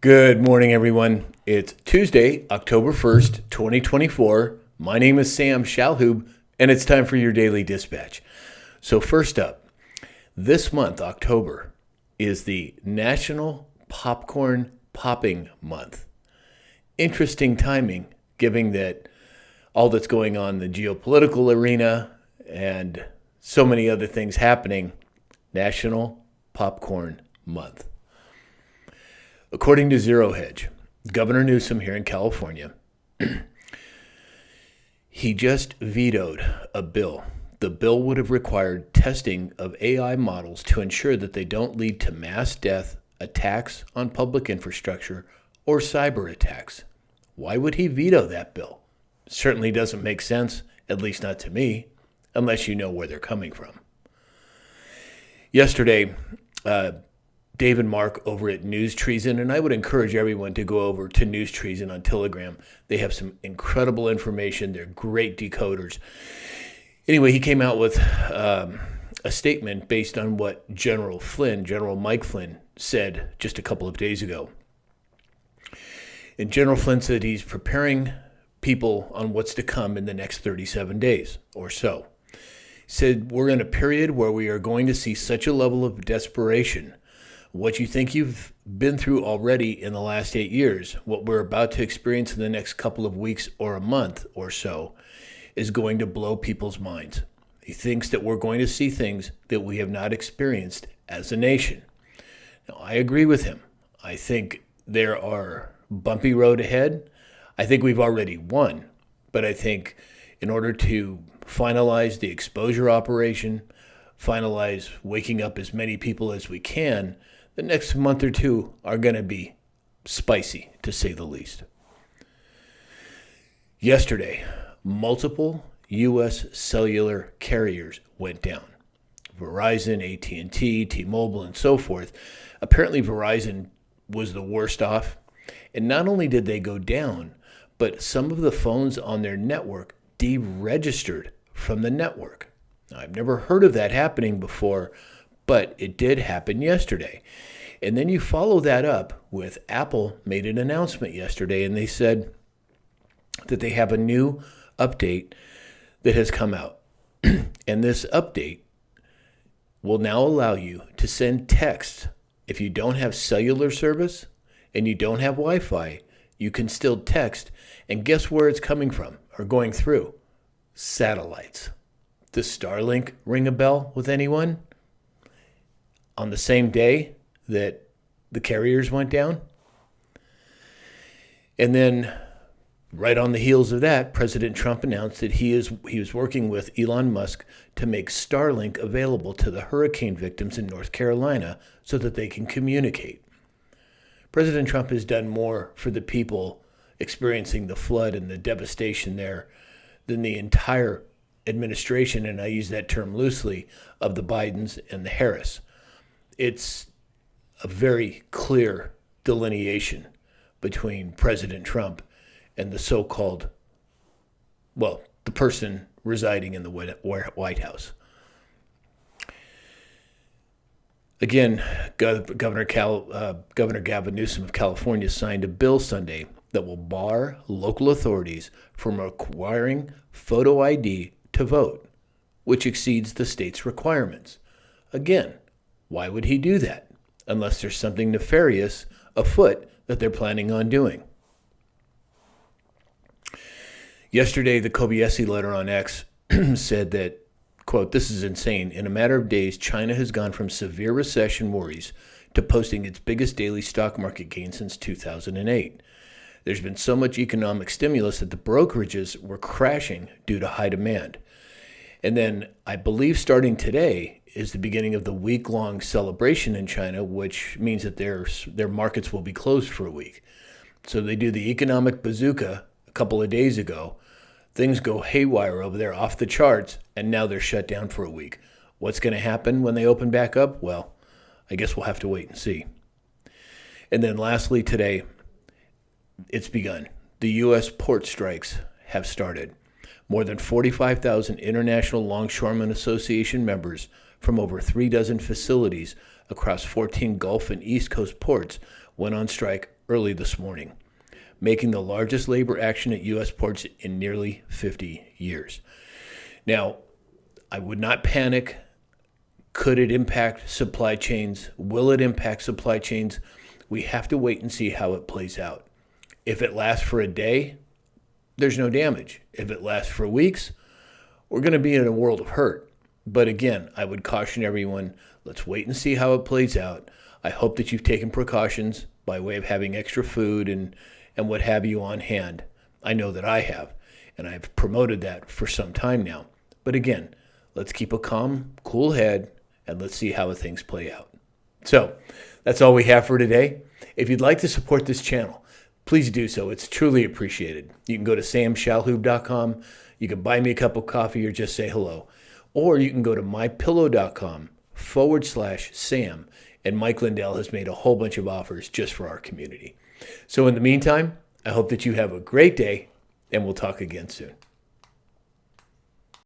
Good morning, everyone. It's Tuesday, October 1st, 2024. My name is Sam Shalhoub, and it's time for your daily dispatch. So first up, this month, October, is the National Popcorn Popping Month. Interesting timing, given that all that's going on in the geopolitical arena and so many other things happening. National Popcorn Month. According to Zero Hedge, Governor Newsom here in California, he just vetoed a bill. The bill would have required testing of AI models to ensure that they don't lead to mass death, attacks on public infrastructure, or cyber attacks. Why would he veto that bill? Certainly doesn't make sense, at least not to me, unless you know where they're coming from. Yesterday, Dave and Mark over at News Treason, and I would encourage everyone to go over to News Treason on Telegram. They have some incredible information. They're great decoders. Anyway, he came out with a statement based on what General Mike Flynn, said just a couple of days ago. And General Flynn said he's preparing people on what's to come in the next 37 days or so. He said, we're in a period where we are going to see such a level of desperation. What you think you've been through already in the last 8 years, what we're about to experience in the next couple of weeks or a month or so, is going to blow people's minds. He thinks that we're going to see things that we have not experienced as a nation. Now, I agree with him. I think there are bumpy road ahead. I think we've already won, but I think in order to finalize the exposure operation, finalize waking up as many people as we can, the next month or two are going to be spicy, to say the least. Yesterday, multiple U.S. cellular carriers went down. Verizon, AT&T, T-Mobile, and so forth. Apparently, Verizon was the worst off. And not only did they go down, but some of the phones on their network deregistered from the network. Now, I've never heard of that happening before, but it did happen yesterday. And then you follow that up with Apple made an announcement yesterday, and they said that they have a new update that has come out. And this update will now allow you to send texts. If you don't have cellular service and you don't have Wi-Fi, you can still text. And guess where it's coming from or going through? Satellites. Does Starlink ring a bell with anyone? On the same day that the carriers went down. And then right on the heels of that, President Trump announced that he was working with Elon Musk to make Starlink available to the hurricane victims in North Carolina so that they can communicate. President Trump has done more for the people experiencing the flood and the devastation there than the entire administration, and I use that term loosely, of the Bidens and the Harris. It's a very clear delineation between President Trump and the so-called, the person residing in the White House. Again, Governor Gavin Newsom of California signed a bill Sunday that will bar local authorities from requiring photo ID to vote, which exceeds the state's requirements. Again, why would he do that unless there's something nefarious afoot that they're planning on doing? Yesterday, the Kobayashi letter on X said that, quote, this is insane. In a matter of days, China has gone from severe recession worries to posting its biggest daily stock market gain since 2008. There's been so much economic stimulus that the brokerages were crashing due to high demand. And then I believe starting today is the beginning of the week-long celebration in China, which means that their markets will be closed for a week. So they do the economic bazooka a couple of days ago. Things go haywire over there, off the charts, and now they're shut down for a week. What's going to happen when they open back up? Well, I guess we'll have to wait and see. And then lastly today, it's begun. The U.S. port strikes have started. More than 45,000 International Longshoremen Association members from over 36 facilities across 14 Gulf and East Coast ports went on strike early this morning, making the largest labor action at U.S. ports in nearly 50 years. Now, I would not panic. Could it impact supply chains? Will it impact supply chains? We have to wait and see how it plays out. If it lasts for a day, there's no damage. If it lasts for weeks, we're going to be in a world of hurt. But again, I would caution everyone, let's wait and see how it plays out. I hope that you've taken precautions by way of having extra food and what have you on hand. I know that I have, and I've promoted that for some time now. But again, let's keep a calm, cool head, and let's see how things play out. So that's all we have for today. If you'd like to support this channel, please do so. It's truly appreciated. You can go to samshallhoub.com. You can buy me a cup of coffee or just say hello. Or you can go to mypillow.com/Sam. And Mike Lindell has made a whole bunch of offers just for our community. So in the meantime, I hope that you have a great day, and we'll talk again soon.